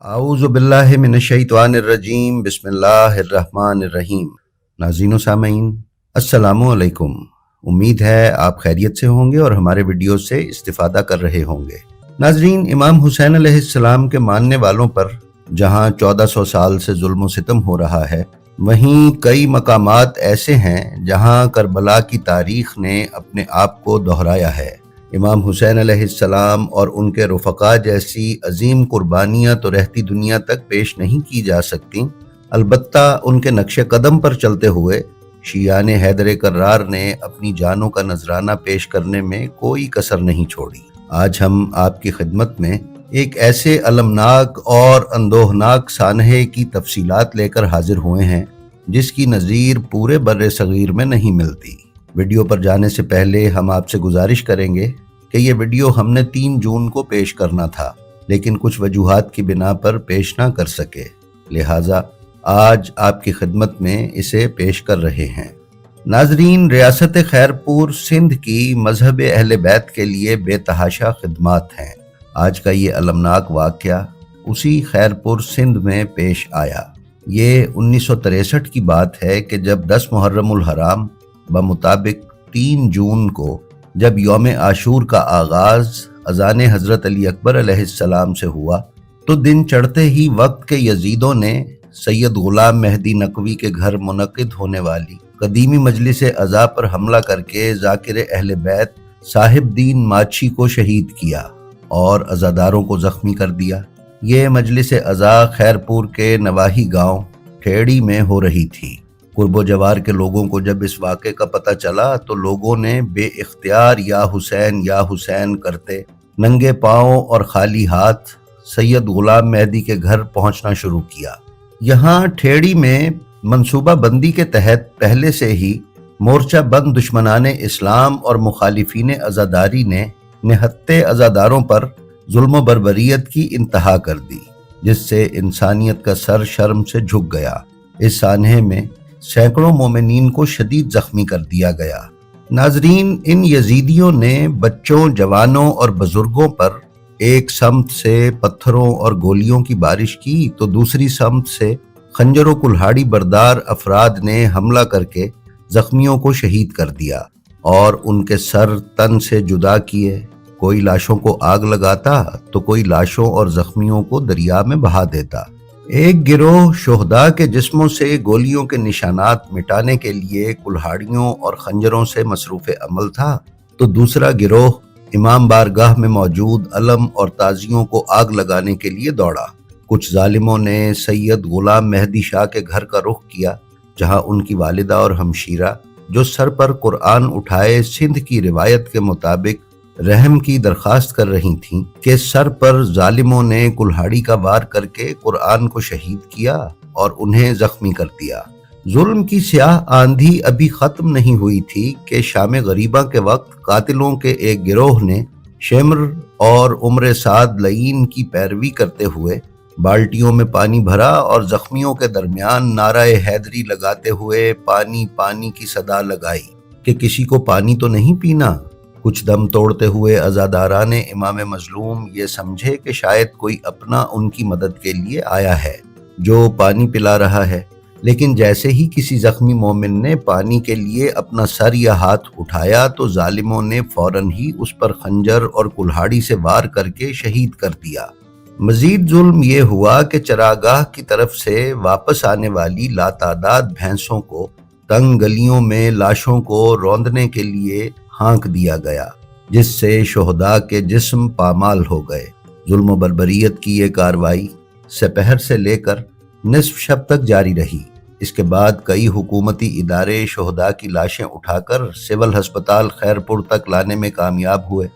आऊज़ु बिल्लाहि मिनश्शैतानिर्रजीम बिस्मिल्लाहिर्रहमानिर्रहीम। नाज़रीन व सामीन, अस्सलामु अलैकुम। उम्मीद है आप खैरियत से होंगे और हमारे वीडियो से इस्तिफादा कर रहे होंगे। नाज़रीन, इमाम हुसैन अलैहिस्सलाम के मानने वालों पर जहाँ 1400 साल से जुल्म सितम हो रहा है, वहीं कई मकामात ऐसे हैं जहाँ करबला की तारीख ने अपने आप को दोहराया है। इमाम हुसैन अलैहिस्सलाम और उनके रुफ़क़ा जैसी अजीम कुर्बानियाँ तो रहती दुनिया तक पेश नहीं की जा सकती, अलबत्ता उनके नक्शे कदम पर चलते हुए शियान हैदर कर्रार ने अपनी जानों का नजराना पेश करने में कोई कसर नहीं छोड़ी। आज हम आपकी खिदमत में एक ऐसे अलमनाक और अंदोहनाक सानहे की तफसीलात लेकर हाजिर हुए हैं जिसकी नज़ीर पूरे बर्रे सगीर में नहीं मिलती। वीडियो पर जाने से पहले हम आपसे गुजारिश करेंगे कि ये वीडियो हमने 3 जून को पेश करना था, लेकिन कुछ वजूहात की बिना पर पेश ना कर सके, लिहाजा आज आपकी खिदमत में इसे पेश कर रहे हैं। नाजरीन, रियासत खैरपुर सिंध की मजहब अहले बैत के लिए बेतहाशा खिदमात हैं। आज का ये अलमनाक वाक़या उसी खैरपुर सिंध में पेश आया। ये 1963 की बात है कि जब 10 मुहर्रमुल हराम बमुताबिक 3 जून को जब यौम आशूर का आगाज अज़ान हज़रत अली अकबर अलैहिस्सलाम से हुआ, तो दिन चढ़ते ही वक्त के यजीदों ने सैयद गुलाम मेहदी नकवी के घर मुनक़िद होने वाली कदीमी मजलिस अज़ा पर हमला करके ज़ाकिर अहले बैत साहिबदीन माछी को शहीद किया और अज़ादारों को ज़ख्मी कर दिया। ये मजलिस अज़ा खैरपुर के नवाही गांव ठेड़ी में हो रही थी। कुर्बो जवार के लोगों को जब इस वाक़े का पता चला तो लोगों ने बेइख्तियार या हुसैन करते नंगे पाँव और खाली हाथ सैयद गुलाम मेहदी के घर पहुंचना शुरू किया। यहाँ ठेड़ी में मंसूबा बंदी के तहत पहले से ही मोर्चा बंद दुश्मनाने इस्लाम और मुखालिफीन अज़ादारी ने निहत्ते अज़ादारों पर जुल्म बर्बरियत की इंतहा कर दी, जिससे इंसानियत का सर शर्म से झुक गया। इस सानहे में सैकड़ों मोमिनीन को शदीद जख्मी कर दिया गया। नाजरीन, इन यजीदियों ने बच्चों, जवानों और बुजुर्गों पर एक समत से पत्थरों और गोलियों की बारिश की तो दूसरी समत से खंजरों कुल्हाड़ी बरदार अफराद ने हमला करके जख्मियों को शहीद कर दिया और उनके सर तन से जुदा किए। कोई लाशों को आग लगाता तो कोई लाशों और जख्मियों को दरिया में बहा देता। एक गिरोह शुहदा के जिस्मों से गोलियों के निशानात मिटाने के लिए कुल्हाड़ियों और खंजरों से मसरूफ़ अमल था, तो दूसरा गिरोह इमाम बारगाह में मौजूद अलम और ताजियों को आग लगाने के लिए दौड़ा। कुछ जालिमों ने सैयद गुलाम मेहदी शाह के घर का रुख किया, जहां उनकी वालिदा और हमशीरा, जो सर पर कुरान उठाए सिंध की रिवायत के मुताबिक रहम की दरखास्त कर रही थीं, कि सर पर जालिमों ने कुल्हाड़ी का वार करके कुरान को शहीद किया और उन्हें जख्मी कर दिया। जुल्म की स्याह आंधी अभी खत्म नहीं हुई थी कि शाम गरीबा के वक्त कातिलों के एक गिरोह ने शेमर और उम्र साद लईन की पैरवी करते हुए बाल्टियों में पानी भरा और जख्मियों के दरमियान नाराए हैदरी लगाते हुए पानी पानी की सदा लगाई कि किसी को पानी तो नहीं पीना। कुछ दम तोड़ते हुए अज़ादाराने इमाम मजलूम ये समझे कि शायद कोई अपना उनकी मदद के लिए आया है जो पानी पिला रहा है, लेकिन जैसे ही किसी जख्मी मोमिन ने पानी के लिए अपना सर या हाथ उठाया तो जालिमों ने फौरन ही उस पर खंजर और कुल्हाड़ी से वार करके शहीद कर दिया। मजीद जुल्म ये हुआ कि चरागाह की तरफ से वापस आने वाली लातादाद भैंसों को तंग गलियों में लाशों को रौंदने के लिए हाँक दिया गया, जिससे शुहदा के जिस्म पामाल हो गए। जुल्म बर्बरियत की ये कार्रवाई सपहर से लेकर निस्फ शब तक जारी रही। इसके बाद कई हुकूमती इदारे शुहदा की लाशें उठाकर सिविल अस्पताल खैरपुर तक लाने में कामयाब हुए।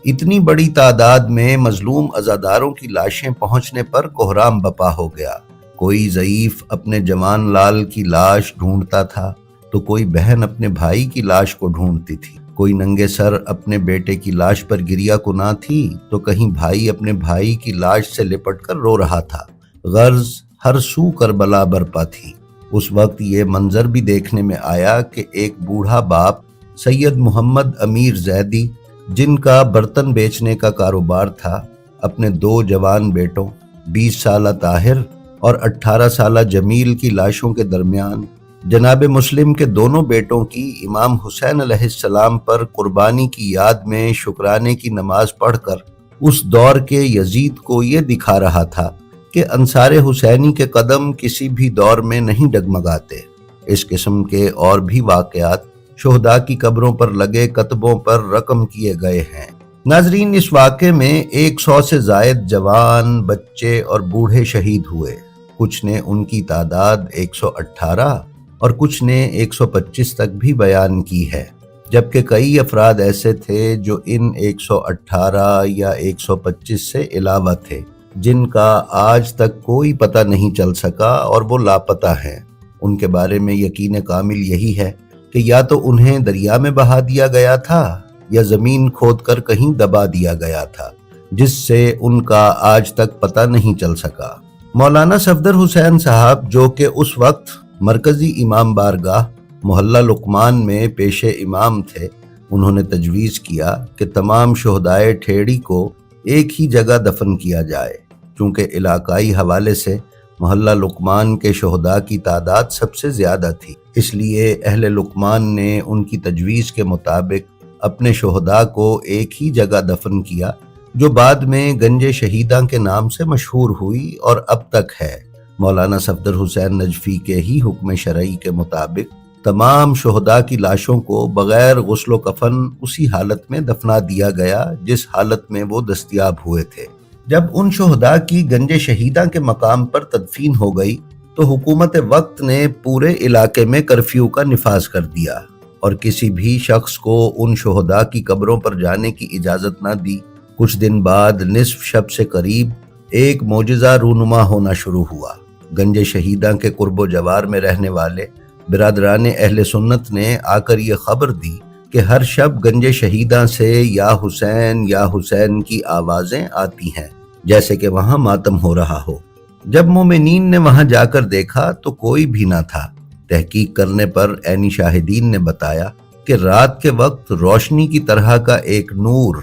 इतनी बड़ी तादाद में मजलूम अज़ादारों की लाशें पहुंचने पर कोहराम बपा हो गया। कोई ज़ईफ अपने जवान लाल की लाश ढूंढता था तो कोई बहन अपने भाई की लाश को ढूंढती थी। कोई नंगे सर अपने बेटे की लाश पर गिरिया कुना थी तो कहीं भाई अपने भाई की लाश से लिपट कर रो रहा था। गर्ज हर सू करबला बरपा थी। उस वक्त ये मंजर भी देखने में आया कि एक बूढ़ा बाप सैयद मोहम्मद अमीर जैदी, जिनका बर्तन बेचने का कारोबार था, अपने 2 जवान बेटों 20 سالہ طاہر اور 18 سالہ جمیل کی لاشوں کے درمیان جناب مسلم کے دونوں بیٹوں کی امام حسین علیہ السلام پر قربانی کی یاد میں شکرانے کی نماز پڑھ کر اس دور کے یزید کو یہ دکھا رہا تھا کہ انصار حسینی کے قدم کسی بھی دور میں نہیں ڈگمگاتے۔ اس قسم کے اور بھی واقعات شہداء کی قبروں پر لگے کتبوں پر رقم کیے گئے ہیں۔ ناظرین، اس واقعے میں 100 سے زائد جوان، بچے اور بوڑھے شہید ہوئے۔ کچھ نے ان کی تعداد 118 اور کچھ نے 125 تک بھی بیان کی ہے، جبکہ کئی افراد ایسے تھے جو ان 118 یا 125 سے علاوہ تھے، جن کا آج تک کوئی پتہ نہیں چل سکا اور وہ لاپتہ ہیں۔ ان کے بارے میں یقین کامل یہی ہے کہ یا تو انہیں دریا میں بہا دیا گیا تھا یا زمین کھود کر کہیں دبا دیا گیا تھا، جس سے ان کا آج تک پتہ نہیں چل سکا۔ مولانا صفدر حسین صاحب، جو کہ اس وقت مرکزی امام بارگاہ محلہ لقمان میں پیش امام تھے، انہوں نے تجویز کیا کہ تمام شہدائے ٹھیڑی کو ایک ہی جگہ دفن کیا جائے۔ چونکہ علاقائی حوالے سے محلہ لقمان کے شہداء کی تعداد سب سے زیادہ تھی، اس لیے اہل لقمان نے ان کی تجویز کے مطابق اپنے شہداء کو ایک ہی جگہ دفن کیا، جو بعد میں گنج شہیداں کے نام سے مشہور ہوئی اور اب تک ہے۔ مولانا صفدر حسین نجفی کے ہی حکم شرعی کے مطابق تمام شہداء کی لاشوں کو بغیر غسل و کفن اسی حالت میں دفنا دیا گیا جس حالت میں وہ دستیاب ہوئے تھے۔ جب ان شہداء کی گنج شہیداں کے مقام پر تدفین ہو گئی تو حکومت وقت نے پورے علاقے میں کرفیو کا نفاذ کر دیا اور کسی بھی شخص کو ان شہداء کی قبروں پر جانے کی اجازت نہ دی۔ کچھ دن بعد نصف شب سے قریب ایک معجزہ رونما ہونا شروع ہوا۔ گنج شہیداں کے قرب و جوار میں رہنے والے برادران اہل سنت نے آ کر یہ خبر دی کہ ہر شب گنج شہیداں سے یا حسین کی آوازیں آتی ہیں، جیسے کہ وہاں ماتم ہو رہا ہو۔ جب مومنین نے وہاں جا کر دیکھا تو کوئی بھی نہ تھا۔ تحقیق کرنے پر عینی شاہدین نے بتایا کہ رات کے وقت روشنی کی طرح کا ایک نور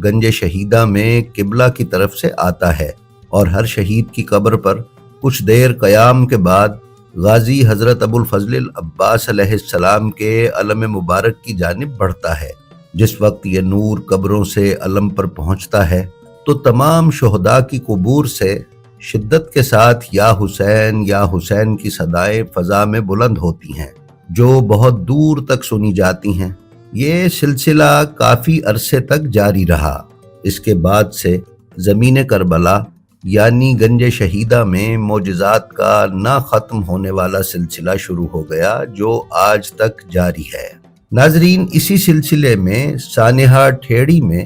گنج شہیدہ میں قبلہ کی طرف سے آتا ہے اور ہر شہید کی قبر پر کچھ دیر قیام کے بعد غازی حضرت ابو الفضل العباس علیہ السلام کے علم مبارک کی جانب بڑھتا ہے۔ جس وقت یہ نور قبروں سے علم پر پہنچتا ہے تو تمام شہداء کی قبور سے شدت کے ساتھ یا حسین کی صدائیں فضا میں بلند ہوتی ہیں، جو بہت دور تک سنی جاتی ہیں۔ یہ سلسلہ کافی عرصے تک جاری رہا۔ اس کے بعد سے زمین کربلا یعنی گنج شہیدہ میں معجزات کا نہ ختم ہونے والا سلسلہ شروع ہو گیا، جو آج تک جاری ہے۔ ناظرین، اسی سلسلے میں سانحہ ٹھیڑی میں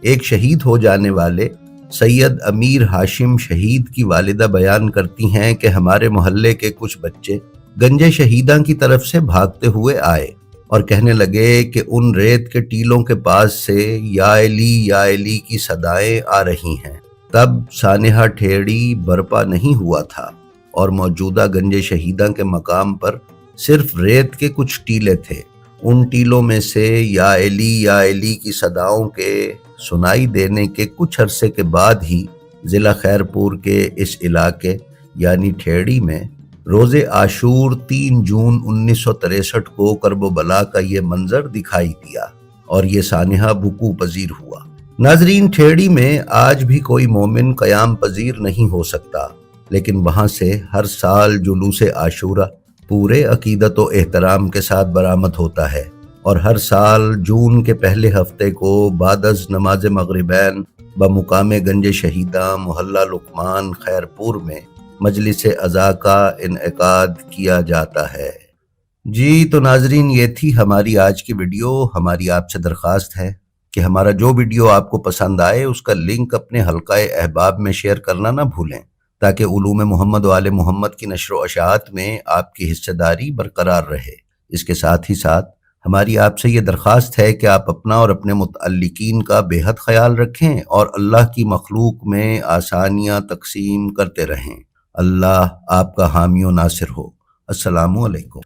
ایک شہید ہو جانے والے سید امیر ہاشم شہید کی والدہ بیان کرتی ہیں کہ ہمارے محلے کے کچھ بچے گنج شہیداں کی طرف سے بھاگتے ہوئے آئے اور کہنے لگے کہ ان ریت کے ٹیلوں کے پاس سے یا علی کی صدائیں آ رہی ہیں۔ تب سانحہ ٹھیڑی برپا نہیں ہوا تھا اور موجودہ گنج شہیداں کے مقام پر صرف ریت کے کچھ ٹیلے تھے۔ ان ٹیلوں میں سے یا علی کی صداؤں کے سنائی دینے کے کچھ عرصے کے بعد ہی ضلع خیرپور کے اس علاقے یعنی ٹھیڑی میں روز عاشور 3 جون 1963 کو کرب و بلا کا یہ منظر دکھائی دیا اور یہ سانحہ وقوع پذیر ہوا۔ ناظرین، ٹھیڑی میں آج بھی کوئی مومن قیام پذیر نہیں ہو سکتا، لیکن وہاں سے ہر سال جلوس عاشورہ پورے عقیدت و احترام کے ساتھ برآمد ہوتا ہے اور ہر سال جون کے پہلے ہفتے کو بعد از نماز مغربین بمقام گنج شہیداں محلہ لقمان خیرپور میں مجلس عزا کا انعقاد کیا جاتا ہے۔ جی تو ناظرین، یہ تھی ہماری آج کی ویڈیو۔ ہماری آپ سے درخواست ہے کہ ہمارا جو ویڈیو آپ کو پسند آئے اس کا لنک اپنے حلقہ احباب میں شیئر کرنا نہ بھولیں، تاکہ علوم محمد و آل محمد کی نشر و اشاعت میں آپ کی حصہ داری برقرار رہے۔ اس کے ساتھ ہی ساتھ ہماری آپ سے یہ درخواست ہے کہ آپ اپنا اور اپنے متعلقین کا بے حد خیال رکھیں اور اللہ کی مخلوق میں آسانیاں تقسیم کرتے رہیں۔ اللہ آپ کا حامی و ناصر ہو۔ السلام علیکم۔